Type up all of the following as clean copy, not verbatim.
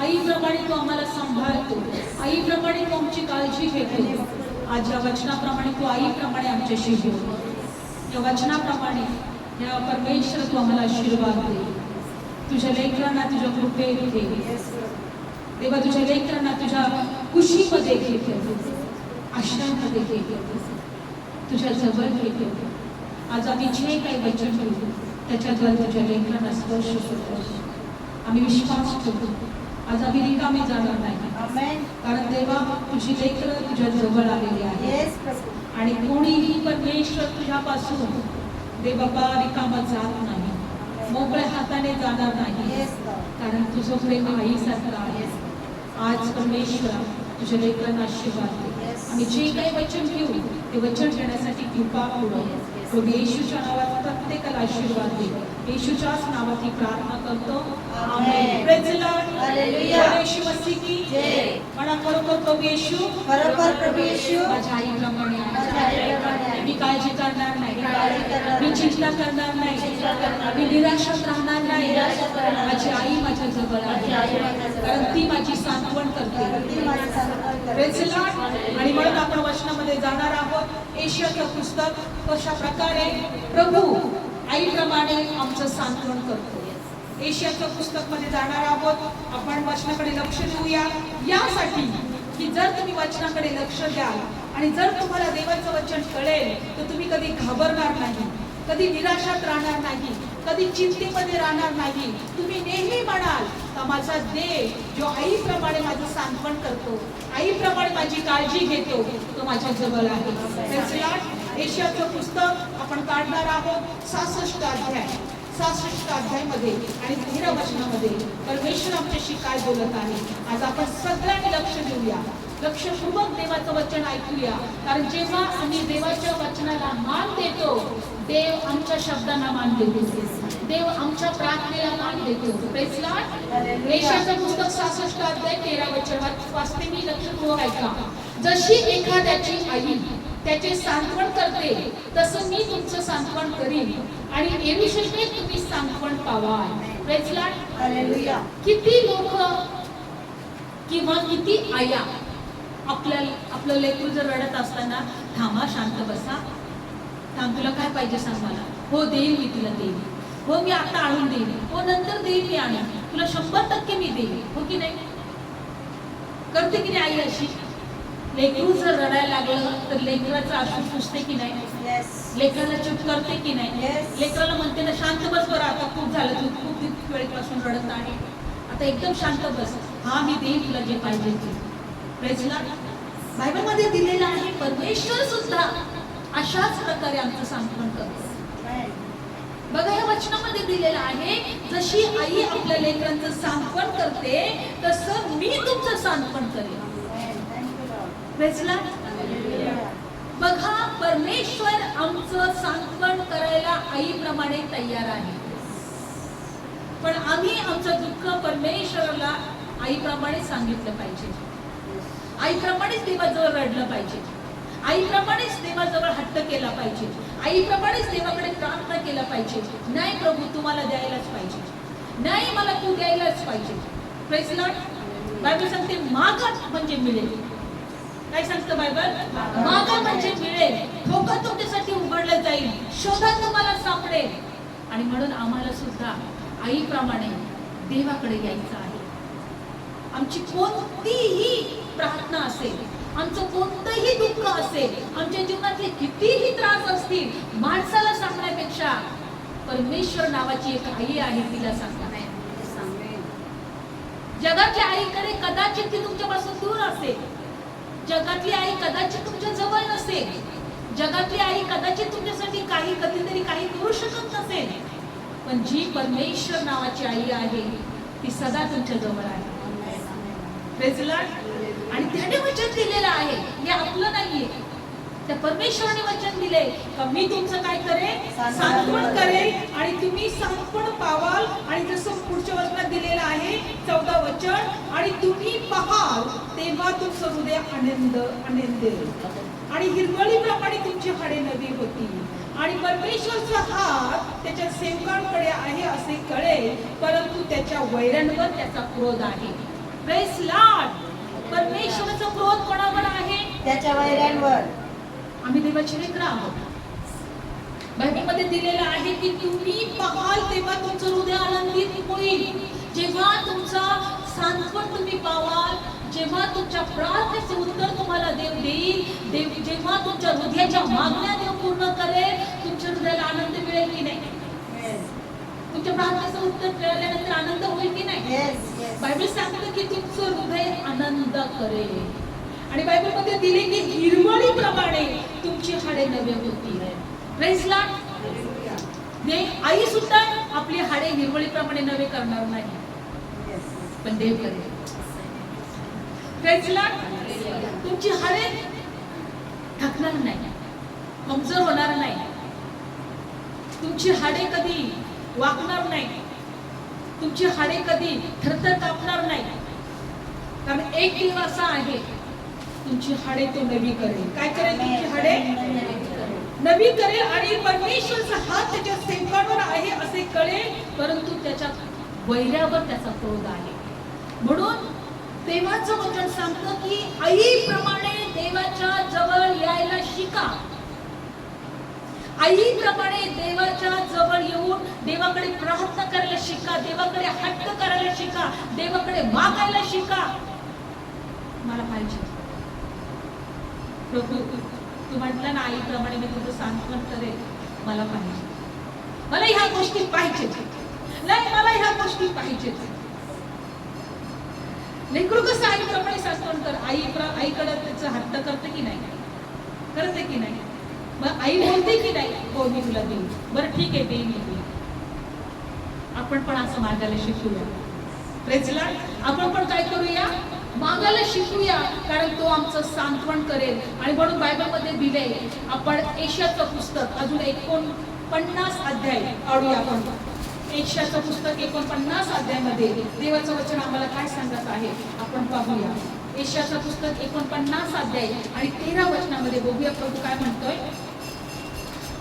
आईप्रमाणे तो आम्हाला सांभाळतो, आईप्रमाणे तो आमची काळजी घेतो. आज या वचनाप्रमाणे तो आईप्रमाणे आमच्याशी बोलतो. या वचनाप्रमाणे या परमेश्वर तू आम्हाला आशीर्वाद दे. तुझ्या लेकरांना तुझ्या कृपेत घे देवा. तुझ्या लेकरांना तुझ्या खुशीमध्ये घे, आश्रयामध्ये घे, तुझ्या जवळ घे. आज आम्ही जे काही वचन घेऊ त्याच्याद्वारे तुझ्या लेकरांना स्पर्श होतो. आम्ही विश्वास ठेवतो आज आम्ही रिकामी जाणार नाही, कारण देवा तुझी लेकरं तुझ्या जवळ आलेली आहे. आणि कोणीही परमेश्वर तुझ्यापासून देवा रिकामा जात नाही, मोकळ्या हाताने जाणार नाही, कारण तुझं प्रेम आईसारखं आहे. आज परमेश्वर तुझ्या लेकरांना आशीर्वाद दे. आम्ही जे काही वचन घेऊ ते वचन घेण्यासाठी कृपा पुरव. प्रभू येशूच्या नावात प्रत्येकाला आशीर्वाद दे. येशूच्याच नावात ही प्रार्थना करतो, amen. Praise the Lord, hallelujah. येशू मसीह की जय. म्हणा खरोखर प्रभू येशू, खरोखर प्रभू येशू माझ्या आईप्रमाणे आहे. मी काळजी करणार नाही, मी चिंता करणार नाही, मी निराशात राहणार नाही. माझी आई माझ्या जवळ आहे, कारण ती माझी सांत्वन करते. Praise the Lord. आणि म्हणून आपण वचनामध्ये जाणार आहोत. यशाचं पुस्तक कशा प्रकारे प्रभू आईप्रमाणे आमचं सांत्वन करतो. यशाचं पुस्तक मध्ये जाणार आहोत. आपण वचनाकडे लक्ष देऊया, यासाठी की जर तुम्ही वचनाकडे लक्ष द्याल आणि जर तुम्हाला देवाचं वचन कळेल तर तुम्ही कधी घाबरणार नाही, कधी निराशात राहणार नाही, कधी चिंतेमध्ये राहणार नाही. तुम्ही नेहमी म्हणाल का माझा देव जो आईप्रमाणे माझं सांत्वन करतो, आईप्रमाणे माझी काळजी घेतो, तो माझ्या जवळ आहे. यशाचं पुस्तक आपण काढणार आहोत 66 अध्याय. 66 अध्यायमध्ये आणि 13 वचनामध्ये परमेश्वर आमच्याशी काय बोलत आहे. आज आपण सगळ्यांनी लक्ष देऊया, लक्षपूर्वक देवाचं वचन ऐकूया, कारण जेव्हा आम्ही देवाच्या वचनाला मान देतो, देव आमच्या शब्दांना मान देतो, देव आमच्या प्रार्थनेला मान देतो. Praise the Lord. यशाचं पुस्तक 66 अध्याय 13 वचन वाचते मी, लक्षपूर्वक ऐका. जशी एखाद्याची आई त्याचे सांत्वन करते तसं मी तुमचं सांत्वन करीन आणि यरूशलेमेत तुम्ही सांत्वन पावाल. Praise the Lord. हालेलुया. किती लोक किंवा किती आया आपलं लेकरू जर रडत असताना, थांबा शांत बसा, थांब तुला काय पाहिजे सांग मला, हो देईन मी तुला देईन, हो मी आता आणून देईन, हो नंतर देईन मी आणून, तुला 100% मी देईन, हो की नाही. करते की नाही आई अशी. लेकरू जर रडायला लागलं तर लेकराचं अश्रू पुसते की नाही, लेकराला चूप करते की नाही. लेकराला म्हणते ना शांत बस, बरं आता खूप झालं, तू खूप वेळेपासून रडत आहे, आता एकदम शांत बस, हा मी देईन तुला जे पाहिजे ते. Praise the Lord. बायबलमध्ये दिलेलं आहे परमेश्वर सुद्धा अशाच प्रकारे आमचं सांत्वन करतो. बघा या वचनामध्ये दिलेलं आहे, जशी आई आपल्या लेकरांचं सांत्वन करते तसं मी तुमचं सांत्वन करेन. Praise the Lord. बघा परमेश्वर आमचं सांत्वन करायला आईप्रमाणे तयार आहे, पण आम्ही आमचं दुःख परमेश्वराला आईप्रमाणे सांगितलं पाहिजे, आईप्रमाणेच देवाजवळ रडलं पाहिजे, आईप्रमाणेच देवाजवळ हट्ट केला पाहिजे, आईप्रमाणेच देवाकडे प्रार्थना केला पाहिजे. नाही प्रभू तुम्हाला द्यायलाच पाहिजे, नाही मला तू द्यायलाच पाहिजे. Praise the Lord. बायबल सांगते मागा म्हणजे मिळेल. काय सांगतं बायबल? मागा म्हणजे मिळेल, ठोका तुमच्यासाठी उघडलं जाईल, शोधा तुम्हाला सापडेल. आणि म्हणून आम्हाला सुद्धा आईप्रमाणे देवाकडे यायचं आहे. आमची कोणतीही प्रार्थना असेल, आमचं कोणतंही दुःख असेल, आमच्या जीवनातले कितीही त्रास असतील, माणसाला सांगण्यापेक्षा परमेश्वर नावाची एक आई आहे तिला सांगा. जगाच्या आईकडे कदाचित ती तुमच्यापासून दूर असेल, जगातली आई कदाचित तुमच्या जवळ नसेल, जगातली आई कदाचित तुमच्यासाठी काही कधीतरी काही करू शकत नसेल, पण जी परमेश्वर नावाची आई आहे ती सदा तुमच्या जवळ आहे. Praise the Lord. आणि त्याने वचन दिलेलं आहे, हे आपलं नाहीये, त्या परमेश्वराने वचन दिले का मी तुमचं काय करेन, सांत्वन करेन आणि तुम्ही सांत्वन पावाल. आणि जसं पुढच्या वचनात दिलेलं आहे 14 वचन, आणि तुम्ही पाहाल तेव्हा तुमचं हृदय आनंदेल आणि हिरवळीप्रमाणे तुमची हाडे नवी होतील आणि परमेश्वरचा हात त्याच्या सेवकांकडे आहे असे कळेल, परंतु त्याच्या वैरांवर त्याचा क्रोध आहे. Praise the Lord. परमेश्वराचा क्रोध कोणावर आहे? त्याच्या वैरांवर. आम्ही देवाची लेकरं आहोत. बायबलमध्ये दिलेलं आहे की तुम्ही पाहाल तेव्हा तुमचं हृदय आनंदित होईल. जेव्हा तुमचा सांत्वन तुम्ही पावाल, जेव्हा तुमच्या प्रार्थनेचे उत्तर तुम्हाला देव देईल, जेव्हा तुमच्या हृदयाच्या मागण्या देव पूर्ण करेल, तुमच्या हृदयाला आनंद मिळेल की नाही? तुमच्या प्रार्थनेचं उत्तर मिळाल्यानंतर आनंद होईल की नाही? बायबल सांगतं की तुमचं हृदय आनंद करेल. आणि बायबलमध्ये दिले की हिरवळीप्रमाणे तुमची हाडे नवे होतील. Praise Lord. आई सुद्धा आपली हाडे हिरवळीप्रमाणे नवे करणार नाही, पण देव करेल. Praise Lord. तुमची हाडे थकणार नाही, कमजोर होणार नाही, तुमची हाडे कधी वाकणार नाही, तुमची हाडे कधी थरथर कापणार नाही. कारण एक देव असा आहे, तुमची हाडे तो नवी करेल. काय करेल? तुमची हाडे नवी करेल. आणि परमेश्वरचा हात त्याच्या सेवकांवर आहे असे कळेल, परंतु त्याच्या वैरावर त्याचा क्रोध आहे. म्हणून देवाचं वचन सांगतं की आईप्रमाणे देवाच्या जवळ यायला शिका. आईप्रमाणे देवाच्या जवळ येऊन देवाकडे प्रार्थना करायला शिका, देवाकडे हट्ट करायला शिका, देवाकडे मागायला शिका. मला पाहिजे प्रभू, तू म्हटलं ना आईप्रमाणे मी तुझं सांत्वन करेल. मला पाहिजे, मला ह्या गोष्टी पाहिजेत, नाही मला ह्या गोष्टी पाहिजेत. लेकरू कसं आईप्रमाणे सांत्वन कर, आईकडे त्याचं हट्ट करते की नाही? करते की नाही? मग आई बोलते की नाही? हो मी तुला देईन. बरं ठीक आहे, देईन मी. आपण पण असं मागायला शिकूया. Praise Lord. आपण पण काय करूया? मागायला शिकूया, कारण तो आमचं सांत्वन करेल. आणि म्हणून बायबलमध्ये दिले, आपण एशियाचं पुस्तक अजून 49 अध्याय काढूया. आपण एशियाचं पुस्तक 49 अध्यायामध्ये देवाचं वचन आम्हाला काय सांगत आहे आपण पाहूया. एशियाचं पुस्तक 49 अध्याय आणि 13 वचनामध्ये बघूया प्रभू काय म्हणतोय.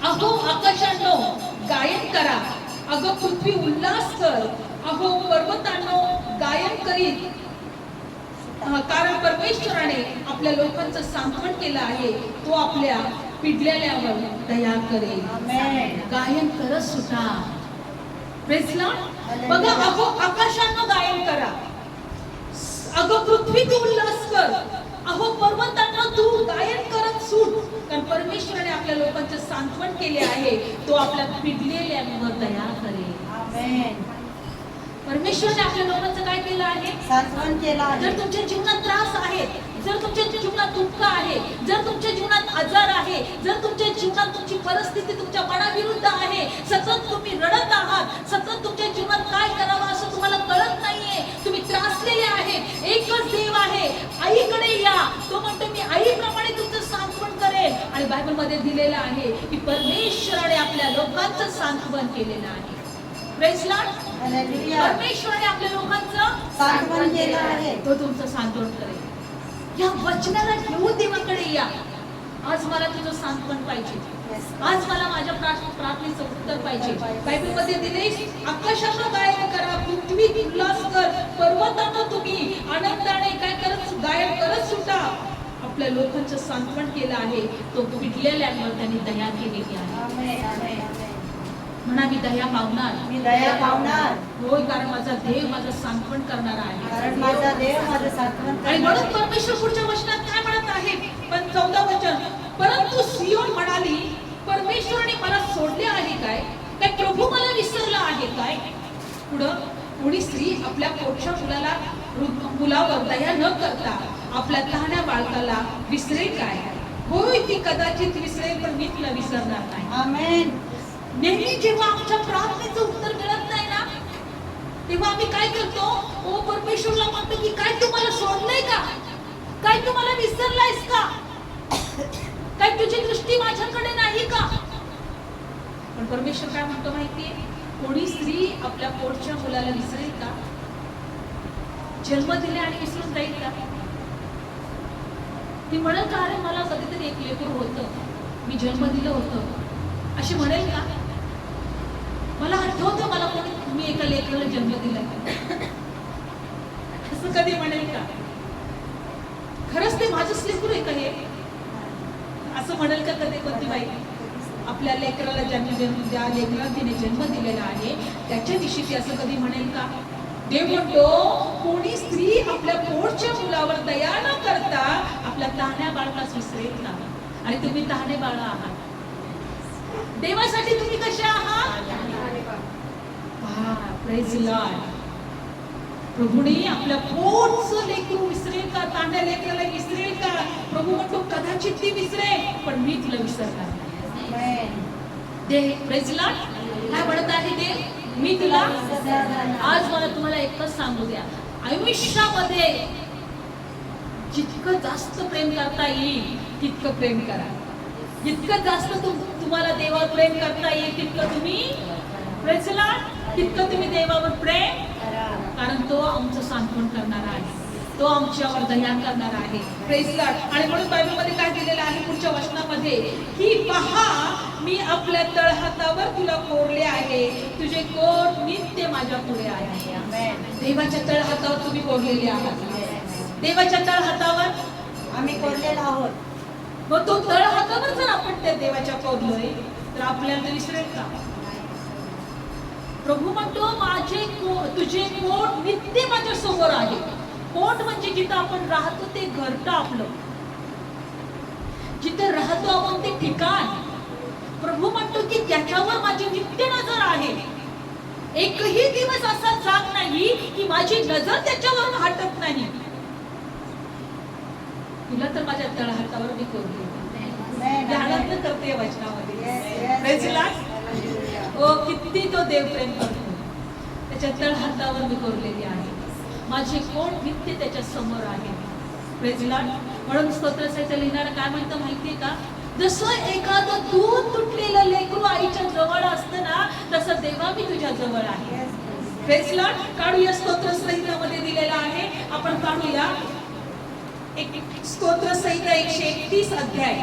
अहो आकाशांनो गायन करा, अगं पृथ्वी उल्हास कर, अहो पर्वतांनो गायन करीत, कारण परमेश्वराने आपल्या लोकांचं सांत्वन केलं आहे. तो आपल्या पिडलेल्यावर दया करेल. गायन करत सुटा. Praise Lord. बघा, अहो आकाशांनो गायन करा, अगं पृथ्वी तू उल्हास कर, अहो पर्वतांना तू गायन करत सुट, कारण परमेश्वराने आपल्या लोकांचे सांत्वन केले आहे. तो आपल्या पिडलेल्यावर दया करेल. आमेन. परमेश्वराने आपल्या लोकांचं काय केलं आहे? सांत्वन केलं आहे. जर तुमच्या जीवनात त्रास आहे, जर तुमच्या जीवनात दुःख आहे, जर तुमच्या जीवनात आजार आहे, जर तुमच्या जीवनात तुमची परिस्थिती तुमच्या मनाविरुद्ध आहे, सतत तुम्ही रडत आहात, सतत तुमच्या जीवनात काय करावं असं तुम्हाला कळत नाहीये, तुम्ही त्रासलेले आहे, एकच देव आहे, आईकडे या. तो म्हणतो मी आईप्रमाणे तुमचं सांत्वन करेल. आणि बायबलमध्ये दिलेलं आहे की परमेश्वराने आपल्या लोकांचं सांत्वन केलेलं आहे. Praise Lord. परमेश्वराने आपल्या लोकांचं सांत्वन केलं आहे. तो तुमचं सांत्वन करेल. या वचनाला घेऊन देवाकडे या. आज मला तुझं सांत्वन पाहिजे, आज मला माझ्या प्रार्थनेचं उत्तर पाहिजे. बायबलमध्ये दिले, आकाशाला गायन करा, पृथ्वी उल्हास कर, पर्वतांना तुम्ही आनंदाने काय करत गायन करत सुटा. आपल्या लोकांचं सांत्वन केलं आहे. तो पिडलेल्यांवर त्यांनी दया केलेली आहे. म्हणा मी दया पावणार, मी दया पावणार. होय, कारण माझा देव माझं सांत्वन करणार आहे, कारण माझा देव माझं सांत्वन करणार. आणि म्हणून परमेश्वर पुढच्या वचनात काय म्हणत आहे? पण 14 वचन, परंतु सियोन म्हणाली, परमेश्वराने मला सोडले आहे काय? काय प्रभू मला विसरला आहे काय? पुढं, कोणी स्त्री आपल्या पोटच्या मुलावर दया न करता आपल्या लहान्या बाळकाला विसरेल काय? होय, ती कदाचित विसरेल, पण मी तिला विसरणार नाही. आमेन. नेहमी जेव्हा आमच्या प्रार्थनेचं उत्तर मिळत नाही ना, तेव्हा आम्ही काय करतो? ओ परमेश्वरला म्हणतो की काय तू मला सोडलंय का? काय तू मला विसरलायस का? काय तुझी दृष्टी माझ्याकडे नाही का? पण परमेश्वर काय म्हणतो माहितीये? कोणी स्त्री आपल्या पोटच्या मुलाला विसरेल का? जन्म दिले आणि विसरून जाईल का? ती म्हणेल का, अरे मला कधीतरी एक लेकरू होतं, मी जन्म दिलं होतं, अशी म्हणेल का? मला आठवतं मला कोणी मी एका लेकराला जन्म दिला, असं कधी म्हणेल का? खरंच ते माझंच लेकरू आहे का हे? असं म्हणेल का कधी कोणती बाई? आपल्या लेकराला ज्या लेकराला तिने जन्म दिलेला आहे त्याच्याविषयी ती असं कधी म्हणेल का? देव म्हणतो कोणी स्त्री आपल्या पोटच्या मुलावर दया न करता आपल्या तहाण्या बाळालाच विसरेल का? आणि तुम्ही तहाणे बाळ आहात. देवासाठी तुम्ही कसे आहात? Praise Lord. प्रभूने आपल्या पोटचं लेकरू विसरेल का? तांड्या लेकराला विसरेल का? प्रभू म्हणतो कदाचित ती विसरेल पण मी तुला विसरणार नाही. दे प्रेज लॉर्ड. काय म्हणत आहे ते? मी तुला. आज मला तुम्हाला एकच सांगू द्या, आयुष्यामध्ये जितकं जास्त प्रेम करता येईल तितकं प्रेम करा. जितकं जास्त तुम्हाला देवावर प्रेम करता येईल तितकं तुम्ही प्रेज लॉर्ड, तितकं तुम्ही देवावर प्रेम करा. कारण तो आमचं सांत्वन करणारा आहे, तो आमच्यावर दया करणार आहे. Praise Lord. आणि म्हणून बायबलमध्ये काय दिलेलं आहे पुढच्या वचनामध्ये की पहा मी आपल्या तळहातावर तुला कोरले आहे, तुझे कोट नित्य माझ्या पुढे आहे. देवाच्या तळहातावर तुम्ही कोरलेले आहात. देवाच्या तळहातावर आम्ही कोरलेला आहोत. मग तो तळहातावर जर आपण त्या देवाच्या कोरलोय तर आपल्याला विसरेल का? प्रभू म्हणतो तुझे कोट नित्य माझ्या समोर आहे. कोट म्हणजे जिथं आपण राहतो ते घरटं आपलं, जिथं राहतो आपण ते ठिकाण. प्रभू म्हणतो की त्याच्यावर माझी नित्य नजर आहे. एकही दिवस असा जाग नाही की माझी नजर त्याच्यावर हटत नाही. तुला तर माझ्या तळहातावर मी कोरली ध्यानात करते वचनामध्ये. Praise Lord. ओ किती तो देव प्रेम करतो. त्याच्या तळहातावर मी कोरलेली आहे. माझे कोट नित्य त्याच्या समोर आहे. Praise Lord. म्हणून स्तोत्रसहित लिहिणारा काय म्हणतो माहितीये का? जसं एखादं दूध तुटलेलं लेकरू आईच्या जवळ असतं ना तसं देवा मी तुझ्या जवळ आहे. Praise Lord. काढूया स्तोत्रसहितामध्ये दिलेला आहे. आपण काढूया स्तोत्रसहिता 131 अध्याय.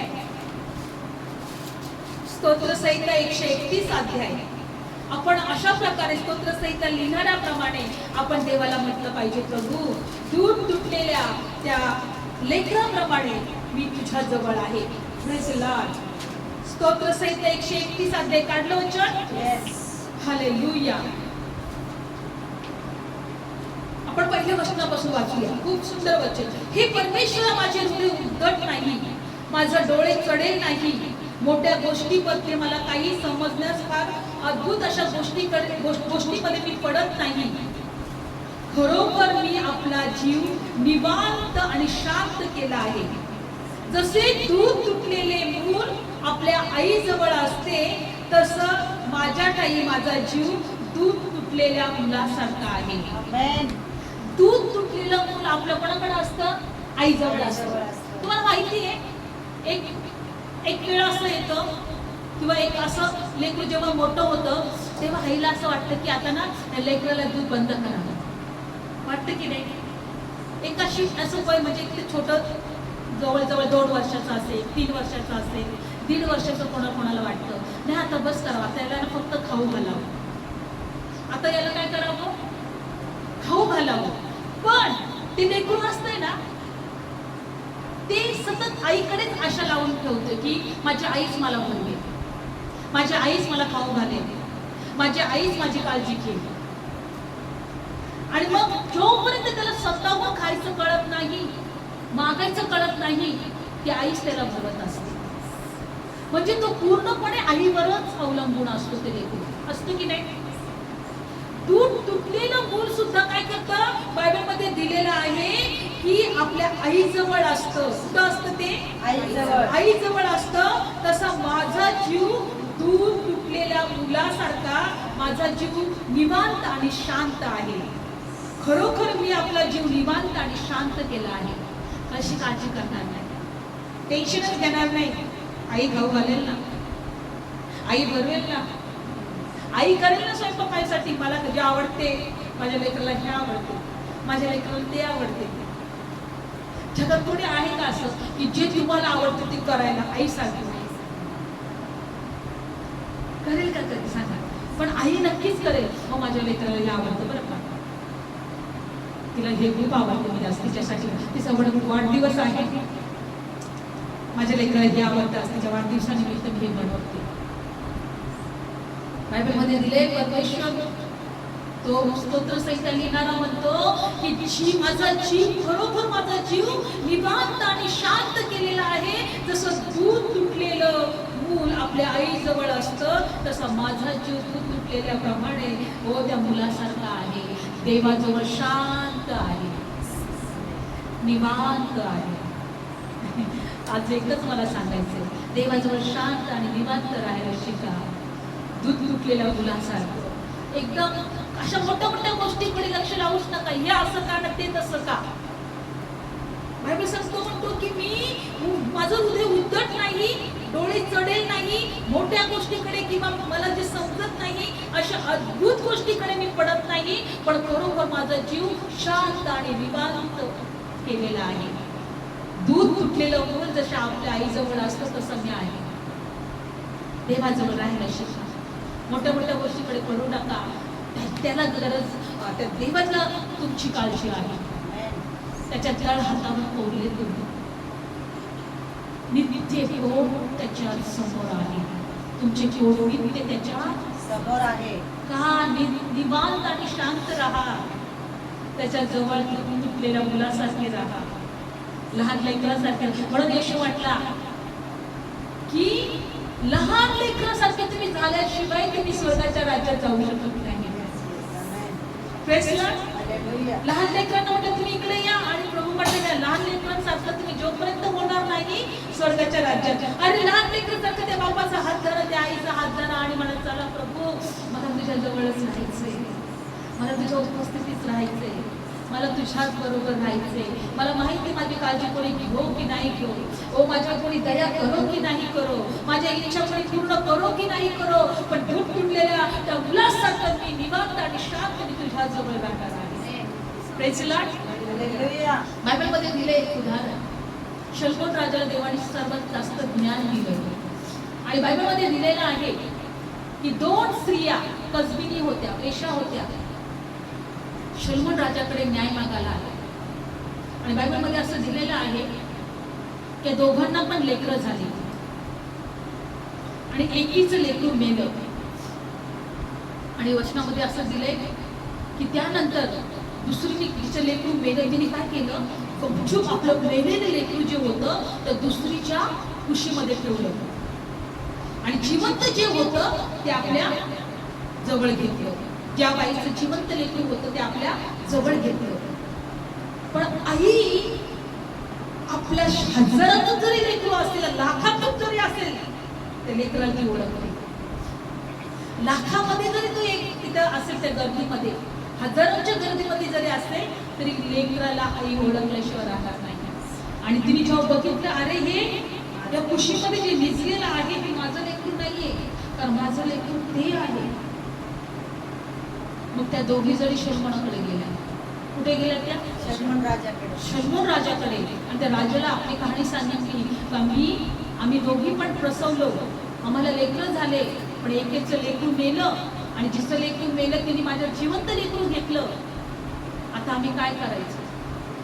स्तोत्रसहिता 131 अध्याय. आपण अशा प्रकारे स्तोत्रसहिता लिहिणाऱ्याप्रमाणे आपण देवाला म्हटलं पाहिजे, प्रभू दूध तुटलेल्या त्या लेकराप्रमाणे मी तुझ्या जवळ आहे. Praise Lord. स्तोत्रसहिता 131 अध्याय काढलं वचन. हालेलुया. आपण पहिल्या वचनापासून वाचूया. खूप सुंदर वचन. हे परमेश्वरा माझे हृदय उद्धट नाही, माझं डोळे चढेल नाही. मोठ्या गोष्टीमध्ये मला काही समजण्यास फार अद्भुत अशा गोष्टीमध्ये मी पडत नाही. खरोखर मी आपला जीव निवांत आणि शांत केला आहे. जसे दूध तुटलेले मूल आपल्या आईजवळ असते तसं माझ्या ठाई माझा जीव दूध तुटलेल्या मुलासारखा आहे. दूध तुटलेलं मूल आपल्या कोणाकडे असतं? आईजवळ असतं. तुम्हाला माहिती आहे एक वेळ असं येतं किंवा एक असं लेकरू जेव्हा मोठं होतं तेव्हा आईला असं वाटतं की आता ना लेकराला दूध बंद करावं. वाटतं की नाही? एक अशी असं वय म्हणजे छोटं जवळजवळ 2 वर्षाचं असेल, 3 वर्षाचं असेल, 1.5 वर्षाचं कोणाला वाटतं नाही आता बस करावं, आता याला ना फक्त खाऊ घालावं, आता याला काय करावं? खाऊ घालावं. पण ते लेकरू असतंय ना ते सतत आईकडेच आशा लावून ठेवतं की माझी आईच मला बोलली, माझी आईच मला खाऊ घालेल, माझी आईच माझी काळजी घेईल. आणि मग जोपर्यंत त्याला स्वतःहून खायचं कळत नाही, मागायचं कळत नाही, ती आईच त्याला भरवत असते. म्हणजे तो पूर्णपणे आईवरच अवलंबून असतो. ते लेकरू असतं की नाही? दूध तुटलेलं मूल सुद्धा काय करतं? बायबलमध्ये दिलेलं आहे की आपल्या आईजवळ असतं. कुठं असतं ते? आईजवळ असतं. तसा माझा जीव दूध तुटलेल्या मुलासारखा माझा जीव निवांत आणि शांत आहे. खरोखर मी आपला जीव निवांत आणि शांत केला आहे. अशी काळजी करणार नाही, टेन्शनच घेणार नाही. आई खाऊ घालेल ना, आई भरवेल ना, आई करेल ना स्वयंपाकासाठी. मला जे आवडते माझ्या लेकराला हे आवडते, माझ्या लेकराला ते आवडते. जगात थोडी आहे का असं की जे तुम्हाला आवडतं ते करायला आई सांगते? करेल का कधी सांगा? पण आई नक्कीच करेल. मग माझ्या लेकराला हे आवडतं बरं का, तिला हे खूप आवडतं, मी जास्त तिच्यासाठी तिचा वाढदिवस आहे, माझ्या लेकराला हे आवडतं, तिच्या वाढदिवसानिमित्त मी हे बनवते. बायबलमध्ये दिले परमेश्वर तो स्तोत्र संहिता लिहिणारा म्हणतो की माझा जीव खरोखर माझा जीव निवांत आणि शांत केलेला आहे. जसं दूध तुटलेलं मूल आपल्या आईजवळ असतं तसं माझा जीव दूध तुटलेल्याप्रमाणे हो त्या मुलासारखा आहे. देवाजवळ शांत आहे, निवांत आहे. आज एकच मला सांगायचंय, देवाजवळ शांत आणि निवांत राहायला शिका. दूध तुटलेल्या मुलासारखं एकदम अशा मोठ्या मोठ्या गोष्टीकडे लक्ष लावूच नका. हे असं का ना ते तसं का. बायबल सांगतो म्हणतो की मी माझं हृदय उद्धट नाही, डोळे चढेल नाही मोठ्या गोष्टीकडे किंवा मला जे समजत नाही अशा अद्भुत गोष्टीकडे मी पडत नाही, पण खरोखर माझा जीव शांत आणि निवांत केलेला आहे. दूध तुटलेलं मूल जसं आपल्या आईजवळ असतं तसं मी आहे. देवाजवळ राहायला शिका. मोठ्या मोठ्या गोष्टीकडे पडू नका. त्याला गरज, त्या देवाला तुमची काळजी आहे. त्याच्या तळ हातावर कोरले तुम्ही. नित्य कोण त्याच्या समोर आहे. तुमचे कोण नित्य त्याच्या समोर आहे का. निवांत आणि शांत राहा. त्याच्या जवळ तुटलेल्या मुलासारखे राहा, लहान लेकरासारखे. म्हणून येशू वाटला की लहान लेकरासारखे तुम्ही झाल्याशिवाय तुम्ही स्वर्गाच्या राज्यात जाऊ शकत नाही. लहान लेकरांना म्हटलं तुम्ही इकडे या, आणि प्रभू म्हटलं लहान लेकरांसारखं तुम्ही जोपर्यंत होणार नाही स्वर्गाच्या राज्यात. अरे लहान लेकरांसारखं त्या बापाचा हात धरा, त्या आईचा हात धरा आणि म्हणत चला प्रभू मला तुझ्या जवळच राहायचंय, मला तुझ्या उपस्थितीत राहायचंय, मला तुझ्याच बरोबर राहायचंय. मला माहिती माझी काळजी कोणी घेऊ की नाही घेऊ, ओ माझ्यावर कोणी दया करो की नाही करो, माझ्या इच्छा कोणी पूर्ण करो की नाही करो, पण दूध तुटलेल्या त्या मुलासारखं मी निवांत आणि शांत तुझ्या जवळ राहणार आहे. Praise Lord. बायबलमध्ये दिले एक उदाहरण. शल्मोन राजाला देवाने सर्वात जास्त ज्ञान दिलं आणि बायबलमध्ये दिलेलं आहे की 2 स्त्रिया कसबिनी होत्या, वेश्या होत्या. शल्मोन राजाकडे न्याय मागायला आले आणि बायबलमध्ये असं दिलेलं आहे की दोघांना पण लेकरं झाली आणि एकीचं लेकरू मेलं. आणि वचनामध्ये असं दिलंय की त्यानंतर दुसरीचं लेकरू मेलं. तिने काय केलं, गपचूप आपलं मेलेलं लेकरू जे होतं तर दुसरीच्या कुशीमध्ये ठेवलं आणि जिवंत जे होतं ते आपल्या जवळ घेतलं. ज्या बाईचं जिवंत लेकरू होतं ते आपल्या जवळ घेतलं. पण आई आपल्या हजारातून जरी लेकरू असेल, लाखातून जरी असेल, त्या लेकराला ती ओळखते. लाखामध्ये जरी तो एक तिथं असेल, त्या गर्दीमध्ये हजारांच्या गर्दीमध्ये जरी असेल तरी लेकराला आई ओळखल्याशिवाय राहणार नाही. आणि तिने जेव्हा बघितलं, अरे हे त्या कुशीमध्ये जे निजलेलं आहे हे माझं लेकरू नाहीये, तर माझं लेकरू ते आहे. मग त्या दोघी जणी शल्मोनाकडे गेल्या. कुठे गेल्या त्या? शल्मोन राजाकडे. शल्मोन राजाकडे. आणि त्या राजाला आपली कहाणी सांगितली का आम्ही दोघी पण प्रसवलो, आम्हाला लेकरं झाले, पण एकेचं लेकरू मेलं आणि जिचं लेकरू मेलं त्यांनी माझ्या जिवंत लेकरू घेतलं. आता आम्ही काय करायचं?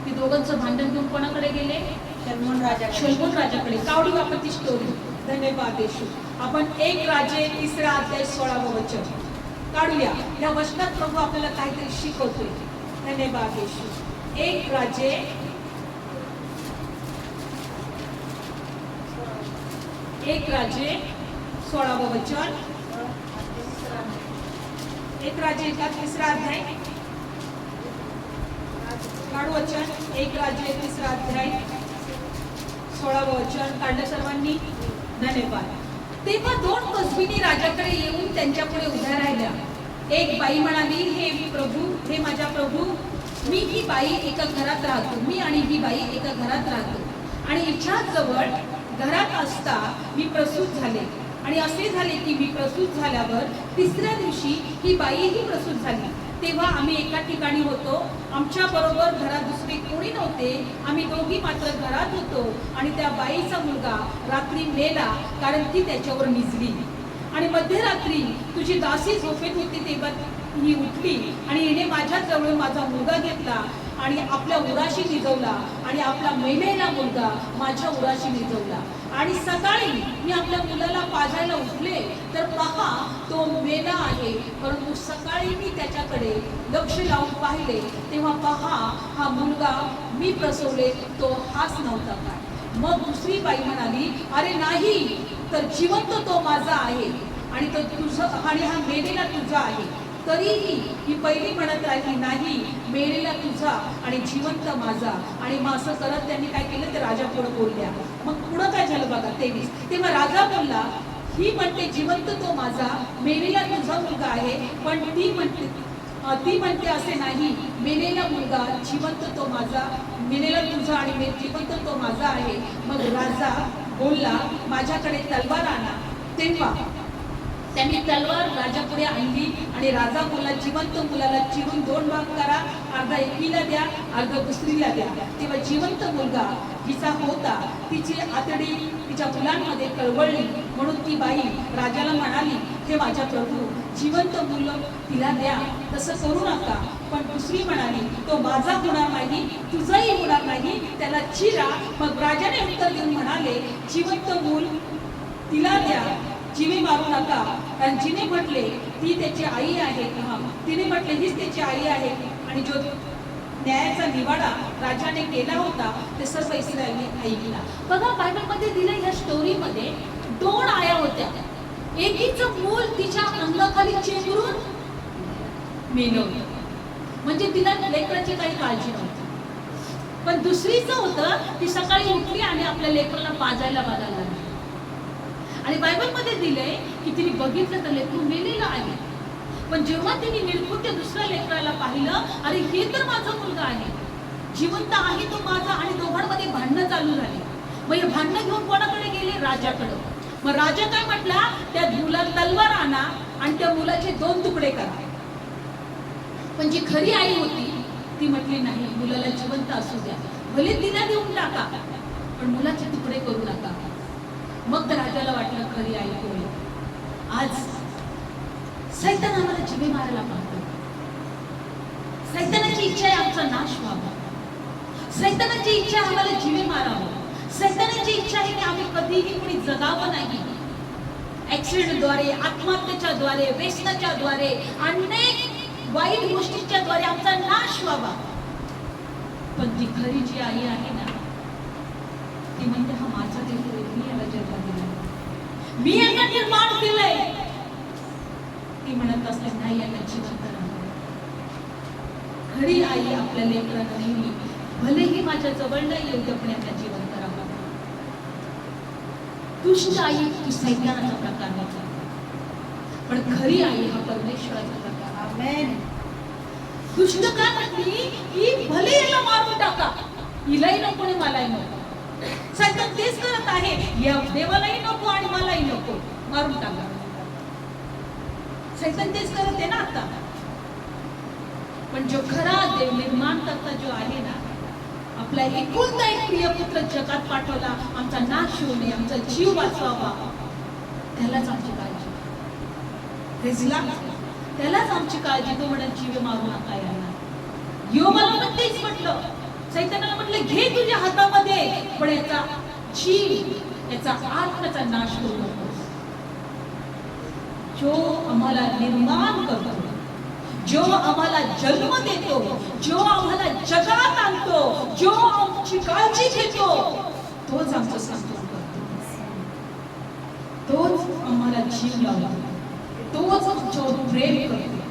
ते दोघांचं भांडण घेऊन कोणाकडे गेले? शल्मोन राजाकडे. कावडी आपण ती स्टोरी. धन्यवाद येशू. आपण 1 राजे 3 अध्याय 16 वचन काढूया. या वचनात प्रभू आपल्याला काहीतरी शिकवतोय. धन्यवाद येशू. 1 राजे 16 वचन. 1 राजे 3 अध्याय काढू वचन. 1 राजे 3 अध्याय 16 वचन काढलं सर्वांनी? धन्यवाद. तेव्हा 2 कसबिनी राजाकडे येऊन त्यांच्या पुढे उभ्या राहिल्या. एक बाई म्हणाली, हे माझ्या प्रभू, मी ही बाई एका घरात राहतो, मी आणि ही बाई एका घरात राहतो आणि हिच्या जवळ घरात असता मी प्रसूत झाले. आणि असे झाले की मी प्रसूत झाल्यावर 3ऱ्या दिवशी ही बाईही प्रसूत झाली. तेव्हा आम्ही एका ठिकाणी होतो, आमच्या बरोबर घरात दुसरे कोणी नव्हते, आम्ही दोघी मात्र घरात होतो. आणि त्या बाईचा मुलगा रात्री मेला, कारण ती त्याच्यावर निजली. आणि मध्यरात्री तुझी दासी झोपेत होती, तेव्हा ही उठली आणि हिने माझ्या जवळ माझा मुलगा घेतला आणि आपल्या उराशी निजवला आणि आपला मेलेला मुलगा माझ्या उराशी निजवला. आणि सकाळी मी आपल्या मुलाला पाजायला उठले तर पहा तो मेला आहे, परंतु सकाळी मी त्याच्याकडे लक्ष लावून पाहिले तेव्हा पहा हा मुलगा मी प्रसवले तो हाच नव्हता काय. मग दुसरी बाई म्हणाली, अरे नाही, तर जिवंत तो माझा आहे आणि तो तुझं आणि हा मेलेला तुझा आहे. तरीही ही पहिली म्हणत राहिली, नाही, मेलेला तुझा आणि जिवंत माझा. आणि मग असं करत त्यांनी काय केलं, ते राजा पुढे बोलल्या. मग पुढं काय झालं बघा 23. तेव्हा राजा बोलला, ही म्हणते जिवंत तो माझा, मेलेला तुझा मुलगा आहे, पण ती म्हणते असे नाही, मेलेला मुलगा जिवंत तो माझा, मेलेला तुझा आणि जिवंत तो माझा आहे. मग राजा बोलला, माझ्याकडे तलवार आणा. तेव्हा त्यांनी तलवार राजापुढे आणली आणि राजा बोलला, जिवंत मुलाला चिरून 2 भाग करा, अर्धा एकीला द्या, अर्धा दुसरीला द्या. तेव्हा जिवंत मुलगा हिचा होता, तिची आतडी तिच्या मुलांमध्ये कळवळली, म्हणून ती बाई राजाला म्हणाली, हे माझ्या प्रभू, जिवंत मुलं तिला द्या, तसं करू नका. पण दुसरी म्हणाली, तो माझा होणार नाही, तुझाही होणार नाही, त्याला चिरा. मग राजाने उत्तर देऊन म्हणाले, जिवंत मूल तिला द्या, जिवे मारू नका. कारण जिने म्हटले ती त्याची आई आहे, तिने म्हटले हीच त्याची आई आहे. आणि जो न्यायाचा निवाडा राजाने केला होता ते सर्व इस्रायलींनी ऐकला. बघा बायबलमध्ये दिलं, या स्टोरीमध्ये 2 आया होत्या. एकीचं मूल तिच्या अंगाखाली चेंगरून मेलं होतं, म्हणजे तिला लेकराची काही काळजी नव्हती. पण दुसरीचं होतं, ती सकाळी उठली आणि आपल्या लेकराला पाजायला बघायला लागली. आणि बायबलमध्ये दिलंय की तिने बघितलं तर लेकरू मेलेलं आहे, पण जेव्हा तिने निर्कृत्य दुसऱ्या लेकराला पाहिलं, अरे हे तर माझा मुलगा आहे, जिवंत आहे तो माझा. आणि दोघांमध्ये भांडणं चालू झाली. मग हे भांडणं घेऊन कोणाकडे गेले, राजाकडे. मग राजा काय म्हटला, त्या मुलाला तलवार आणा आणि त्या मुलाचे 2 तुकडे करा. पण जी खरी आई होती ती म्हटली, नाही, मुलाला जिवंत असू द्या, भले तिला देऊन टाका, पण मुलाचे तुकडे करू नका. मग तर राजाला वाटलं, खरी आई कोणी. आज सैतान आम्हाला जिवे मारायला पाहतो. सैतानाची इच्छा आहे आमचा नाश व्हावा, सैतानाची इच्छा आहे आम्हाला जिवे मारावं, सैतानाची इच्छा आहे की आम्ही कधीही कोणी जगावं नाही. ऍक्सिडेंटद्वारे, आत्महत्येच्या द्वारे, व्यसनाच्या द्वारे, अनेक वाईट गोष्टींच्या द्वारे आमचा नाश व्हावा. पण ती खरी जी आई आहे ना, ती म्हणते, हा माझा लेकरू आहे, मी याला जन्म दिला, मी याला निर्माण केलंय. ती म्हणत असते, नाही, याला जिवंत राहावं. खरी आई आपल्या लेकराला नेहमी, भलेही माझ्या जवळ नाही येऊ दे, पण याला जिवंत राहावं. दुष्ट आई ती सैतानाचा प्रकार होता, पण खरी आई हा परमेश्वराचा प्रकार. आमेन. दुष्ट काय म्हटली की भले याला मारून टाका, हिलाही नको आणि मलाही नको. सैतान तेच करत आहे, या देवालाही नको आणि मलाही नको, मारून टाका. सैतान तेच करत आहे ना आता. पण जो खरा देव निर्माणकर्ता जो आहे ना, आपला एकुलता एक प्रिय पुत्र जगात पाठवला आमचा नाश होऊ नये, आमचा जीव वाचवावा, त्यालाच आमची काळजी. त्यालाच आमची काळजी. तो म्हणत, जीवे मारू नका याला. योबाला पण तेच म्हटलं, सैतानाला म्हटलं, घे तुझ्या हातामध्ये, पण याचा जीव, याचा आत्म्याचा नाश करू नकोस. जो आम्हाला निर्माण करतो, जो आम्हाला जन्म देतो, जो आम्हाला जगात आणतो, जो आमची काळजी घेतो, तोच आमचं संतोष करतो, तोच आम्हाला जीव लावतो, तोच आमच्यावर प्रेम करतो,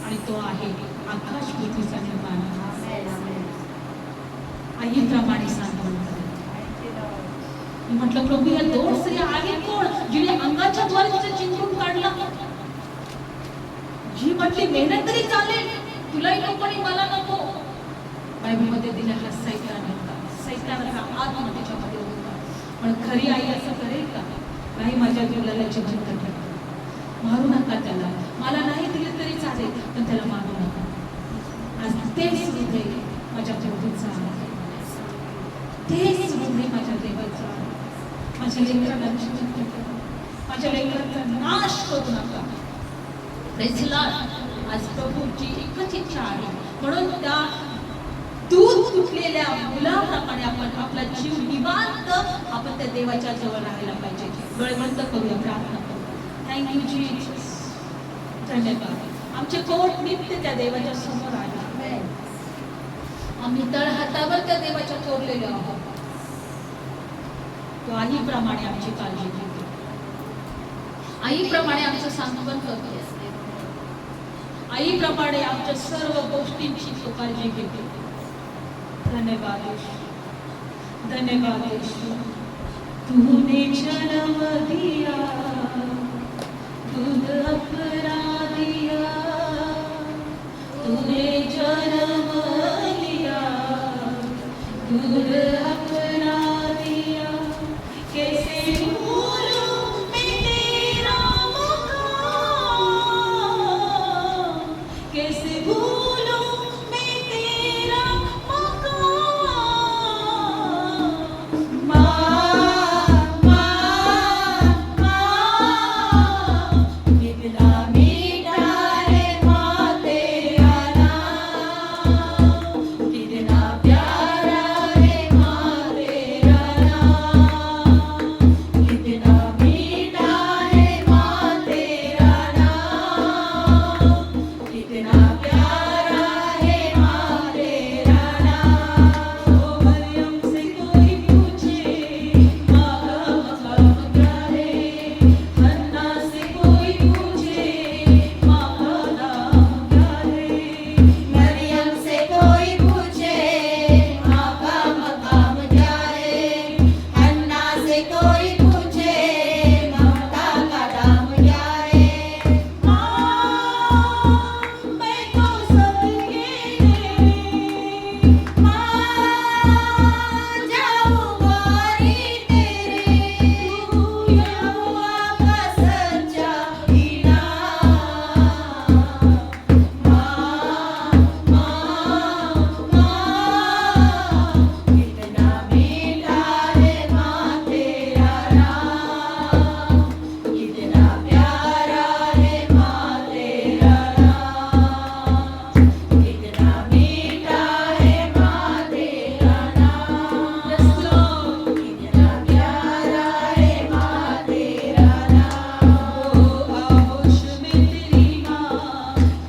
आणि तो आहे आकाश पृथ्वीचा निर्माण. आईप्रमाणे सांभाळ. मी म्हटलं, प्रभू, या 2 स्त्रिया आहेत कोण, जिने अंगाच्या द्वारे तिचं चिंतून काढलं. जी म्हटली, मेहनत तरी चालेल, तुलाही नको आणि मला नको. बायबलमध्ये दिला हा सैतान होता, सैतानाचा आत्मा त्याच्यामध्ये होता. पण खरी आई असं करेल का? नाही, माझ्या मुलाला जिवंत ठेवा, मारू नका त्याला, मला नाही दिलं तरी चालेल, पण त्याला मारू नका. आज तेच हृदय माझ्या प्रभूचा आहे, तेच हृदय माझ्या देवाचा आहे. माझ्या लेकराला जिवंत ठेवा, माझ्या लेकराचा नाश करू नका. Praise Lord. आज प्रभूची एकच इच्छा आहे, म्हणून त्या दूध तुटलेल्या मुलाप्रमाणे आपण आपला जीव निवांत आपण त्या देवाच्या जवळ राहायला पाहिजे. डोळे बंद करूया, प्रार्थना करूया. Thank you Jesus. धन्यवाद. आमचे कोट नित्य त्या देवाच्या समोर आले. आम्ही तळहातावर त्या देवाच्या चोरलेलो आहोत. तो आईप्रमाणे आमची काळजी घेतो, आईप्रमाणे आमचं सांत्वन करतो, आईप्रमाणे आमच्या सर्व गोष्टींची तो काळजी घेतो. धन्यवाद धन्यवाद. तूने जन्म दिया, दूध अपना दिया, तूने जन्म लिया, दूध अपना दिया. कैसे भूलूं मैं तेरा मकाम, कैसे भूलूं मैं तेरा मकाम. माँ माँ माँ, कितना मीठा है माँ तेरा नाम, कितना प्यारा है माँ तेरा नाम, कितना मीठा है माँ तेरा नाम, कितना प्यारा है माँ तेरा नाम. ओ मरियम से कोई पूछे माँ का मकाम क्या है, हन्ना से कोई पूछे माँ का नाम क्या है. मरियम से कोई पूछे माँ का मकाम क्या है, हन्ना से कोई पूछे ममता का नाम क्या है. माँ मैं तो सबके तेरे, माँ जाऊँ वारी तेरे, तू यहोवा का सच्चा इनाम. माँ माँ माँ, कितना मीठा है माँ तेरा नाम, कितना प्यारा है माँ तेरा नाम, कितना मीठा है माँ तेरा नाम. Yes Lord. कितना प्यारा है माँ तेरा नाम. ओ आहोश में तेरी माँ,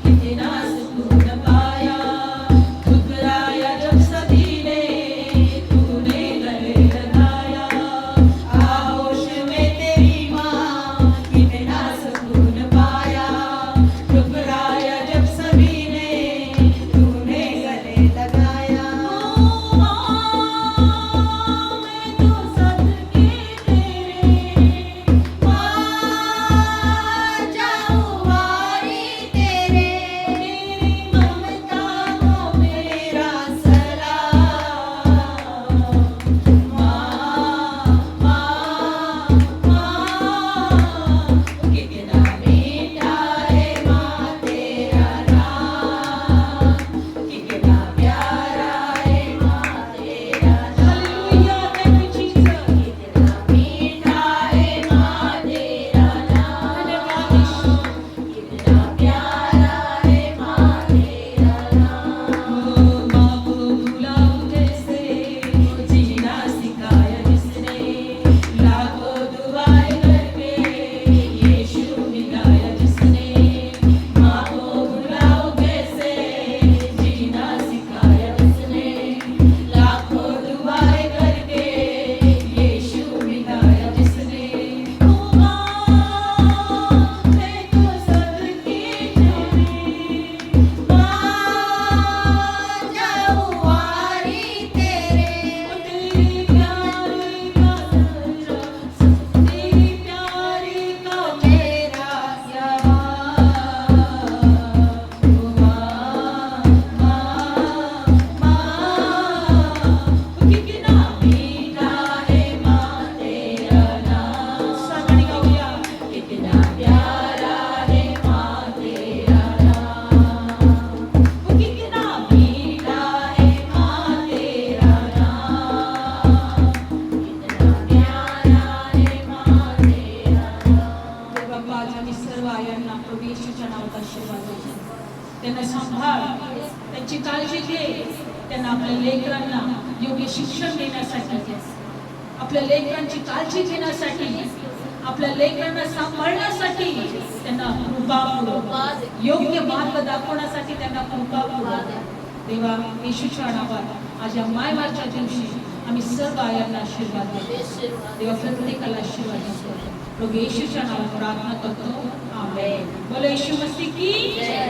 कितना सुकून पाया, ठुकराया जब सभी ने, तूने गले लगाया. आहोश में तेरी माँ, कितना सुकून पाया, ठुकराया जब सभी ने, तूने गले लगाया. ओ माँ मैं तो सबके तेरे, माँ जाऊँ वारी तेरे, मेरी ममता को मेरा सलाम. माँ माँ माँ, कितना मीठा है माँ तेरा नाम, कितना प्यारा है माँ तेरा नाम. Thank you Jesus. कितना मीठा है माँ तेरा नाम, कितना प्यारा है माँ तेरा नाम. माँ को भुलाऊं कैसे, जीना सिखाया जिसने, लाखों दुआएं करके यीशु मिलाया जिसने. माँ को भुलाऊं कैसे, जीना सिखाया जिसने, लाखों दुआएं करके यीशु मिलाया जिसने. ओ माँ मैं तो सबके तेरे, माँ जाऊँ वारी तेरे, तेरे प्यारे का सच्चा, तेरे प्यारे का मेरा यहाँ. ओ माँ माँ माँ, कितना मीठा है माँ तेरा नाम. सामने गाऊया. कितना प्यारा है माँ तेरा नाम, कितना मीठा है माँ तेरा नाम, कितना प्यारा है माँ तेरा नाम. देवा बाज आम्ही सर्व आयांना प्रभू येशूच्या नावात आशीर्वाद देतो. त्यांना सांभाळ, त्यांची काळजी घे. त्यांना आपल्या लेकरांना योग्य शिक्षण देण्यासाठी, आपल्या लेकरांची काळजी घेण्यासाठी, आपल्या लेकरांना सांभाळण्यासाठी त्यांना कृपा पुरव, योग्य मार्ग दाखवण्यासाठी त्यांना कृपा पुरव. देवा येशूच्या नावात आज या मायवारच्या दिवशी आम्ही सर्व आयांना आशीर्वाद देतो. देवा प्रत्येकाला आशीर्वाद देतो. प्रभू येशूच्या नावात प्रार्थना करतो. आमेन. बोलो येशू मसीह की जय.